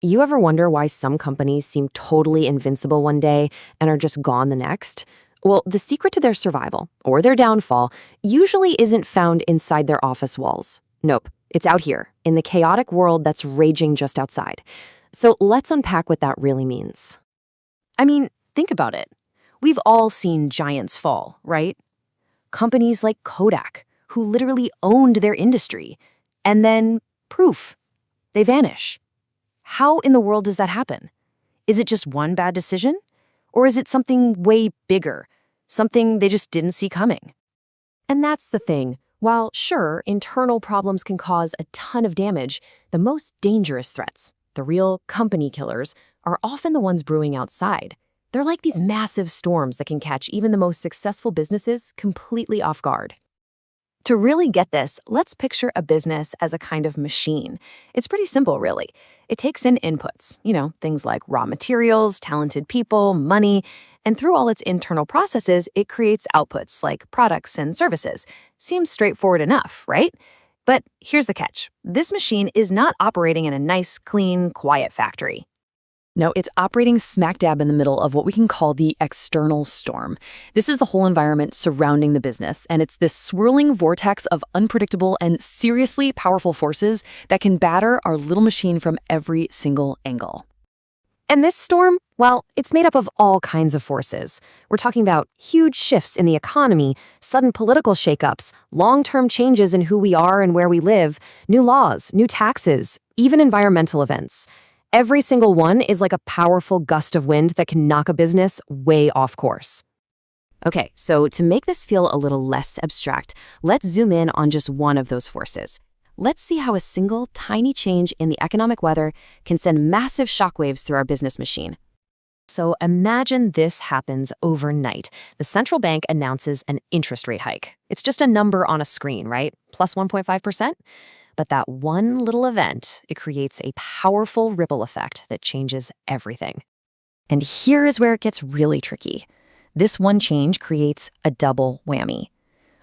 You ever wonder why some companies seem totally invincible one day and are just gone the next? Well, the secret to their survival, or their downfall, usually isn't found inside their office walls. Nope, it's out here, in the chaotic world that's raging just outside. So let's unpack what that really means. I mean, think about it. We've all seen giants fall, right? Companies like Kodak, who literally owned their industry, and then poof, they vanish. How in the world does that happen? Is it just one bad decision? Or is it something way bigger, something they just didn't see coming? And that's the thing. While, sure, internal problems can cause a ton of damage, the most dangerous threats, the real company killers, are often the ones brewing outside. They're like these massive storms that can catch even the most successful businesses completely off guard. To really get this, let's picture a business as a kind of machine. It's pretty simple, really. It takes in inputs, things like raw materials, talented people, money, and through all its internal processes, it creates outputs like products and services. Seems straightforward enough, right? But here's the catch. This machine is not operating in a nice, clean, quiet factory. No, it's operating smack dab in the middle of what we can call the external storm. This is the whole environment surrounding the business, and it's this swirling vortex of unpredictable and seriously powerful forces that can batter our little machine from every single angle. And this storm, well, it's made up of all kinds of forces. We're talking about huge shifts in the economy, sudden political shakeups, long-term changes in who we are and where we live, new laws, new taxes, even environmental events. Every single one is like a powerful gust of wind that can knock a business way off course. Okay, so to make this feel a little less abstract, let's zoom in on just one of those forces. Let's see how a single, tiny change in the economic weather can send massive shockwaves through our business machine. So imagine this happens overnight. The central bank announces an interest rate hike. It's just a number on a screen, right? Plus 1.5%? But that one little event, it creates a powerful ripple effect that changes everything. And here is where it gets really tricky. This one change creates a double whammy.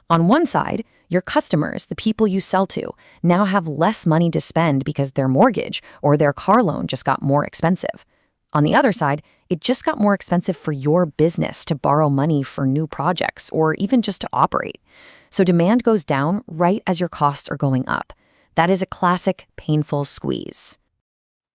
On one side, your customers, the people you sell to, now have less money to spend because their mortgage or their car loan just got more expensive. On the other side, it just got more expensive for your business to borrow money for new projects or even just to operate. So demand goes down right as your costs are going up. That is a classic painful squeeze.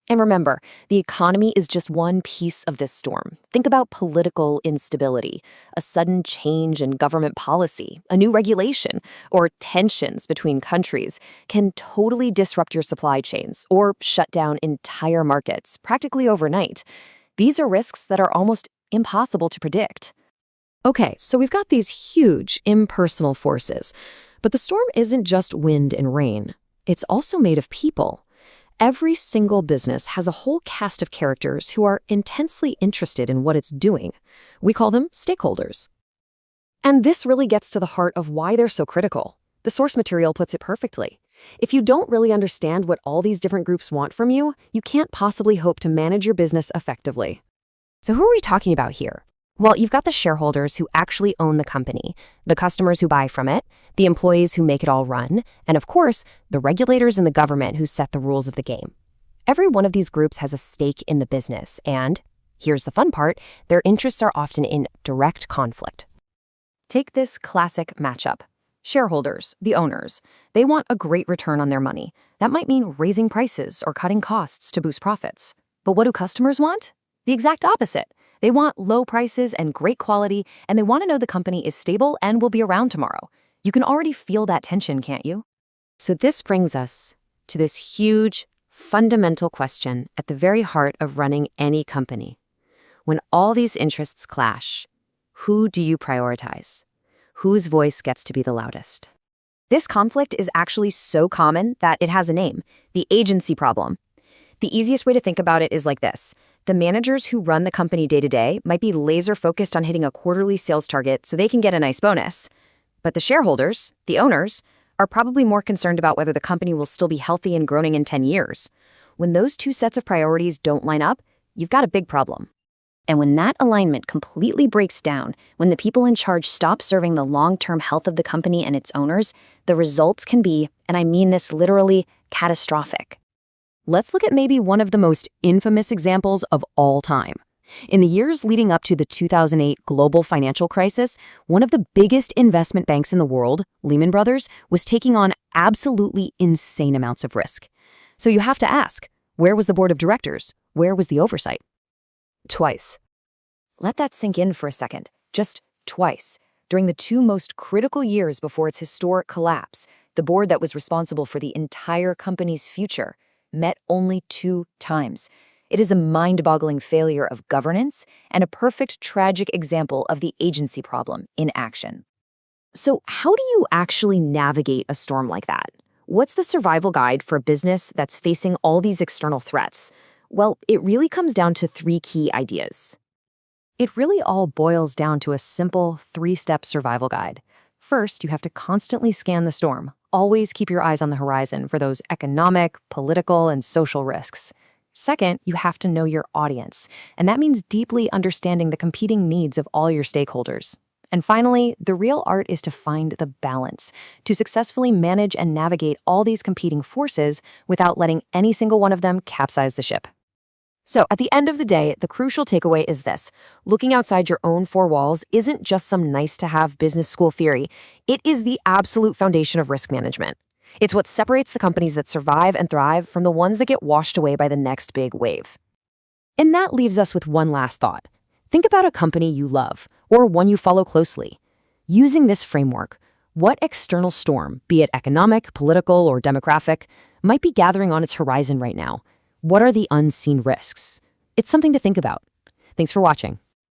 And remember, the economy is just one piece of this storm. Think about political instability, a sudden change in government policy, a new regulation, or tensions between countries can totally disrupt your supply chains or shut down entire markets practically overnight. These are risks that are almost impossible to predict. Okay, so we've got these huge impersonal forces, but the storm isn't just wind and rain. It's also made of people. Every single business has a whole cast of characters who are intensely interested in what it's doing. We call them stakeholders. And this really gets to the heart of why they're so critical. The source material puts it perfectly. If you don't really understand what all these different groups want from you, you can't possibly hope to manage your business effectively. So who are we talking about here? Well, you've got the shareholders who actually own the company, the customers who buy from it, the employees who make it all run, and of course, the regulators and the government who set the rules of the game. Every one of these groups has a stake in the business, and, here's the fun part, their interests are often in direct conflict. Take this classic matchup. Shareholders, the owners, they want a great return on their money. That might mean raising prices or cutting costs to boost profits. But what do customers want? The exact opposite. They want low prices and great quality, and they want to know the company is stable and will be around tomorrow. You can already feel that tension, can't you? So this brings us to this huge, fundamental question at the very heart of running any company. When all these interests clash, who do you prioritize? Whose voice gets to be the loudest? This conflict is actually so common that it has a name, the agency problem. The easiest way to think about it is like this. The managers who run the company day to day might be laser focused on hitting a quarterly sales target so they can get a nice bonus. But the shareholders, the owners, are probably more concerned about whether the company will still be healthy and growing in 10 years. When those two sets of priorities don't line up, you've got a big problem. And when that alignment completely breaks down, when the people in charge stop serving the long-term health of the company and its owners, the results can be, and I mean this literally, catastrophic. Let's look at maybe one of the most infamous examples of all time. In the years leading up to the 2008 global financial crisis, one of the biggest investment banks in the world, Lehman Brothers, was taking on absolutely insane amounts of risk. So you have to ask, where was the board of directors? Where was the oversight? Twice. Let that sink in for a second. Just twice. During the two most critical years before its historic collapse, the board that was responsible for the entire company's future met only 2 times. It is a mind-boggling failure of governance and a perfect tragic example of the agency problem in action. So how do you actually navigate a storm like that? What's the survival guide for a business that's facing all these external threats? Well, it really comes down to 3 key ideas. It really all boils down to a simple 3-step survival guide. First, you have to constantly scan the storm. Always keep your eyes on the horizon for those economic, political, and social risks. Second, you have to know your audience, and that means deeply understanding the competing needs of all your stakeholders. And finally, the real art is to find the balance, to successfully manage and navigate all these competing forces without letting any single one of them capsize the ship. So, at the end of the day, the crucial takeaway is this. Looking outside your own 4 walls isn't just some nice-to-have business school theory. It is the absolute foundation of risk management. It's what separates the companies that survive and thrive from the ones that get washed away by the next big wave. And that leaves us with one last thought. Think about a company you love, or one you follow closely. Using this framework, what external storm, be it economic, political, or demographic, might be gathering on its horizon right now? What are the unseen risks? It's something to think about. Thanks for watching.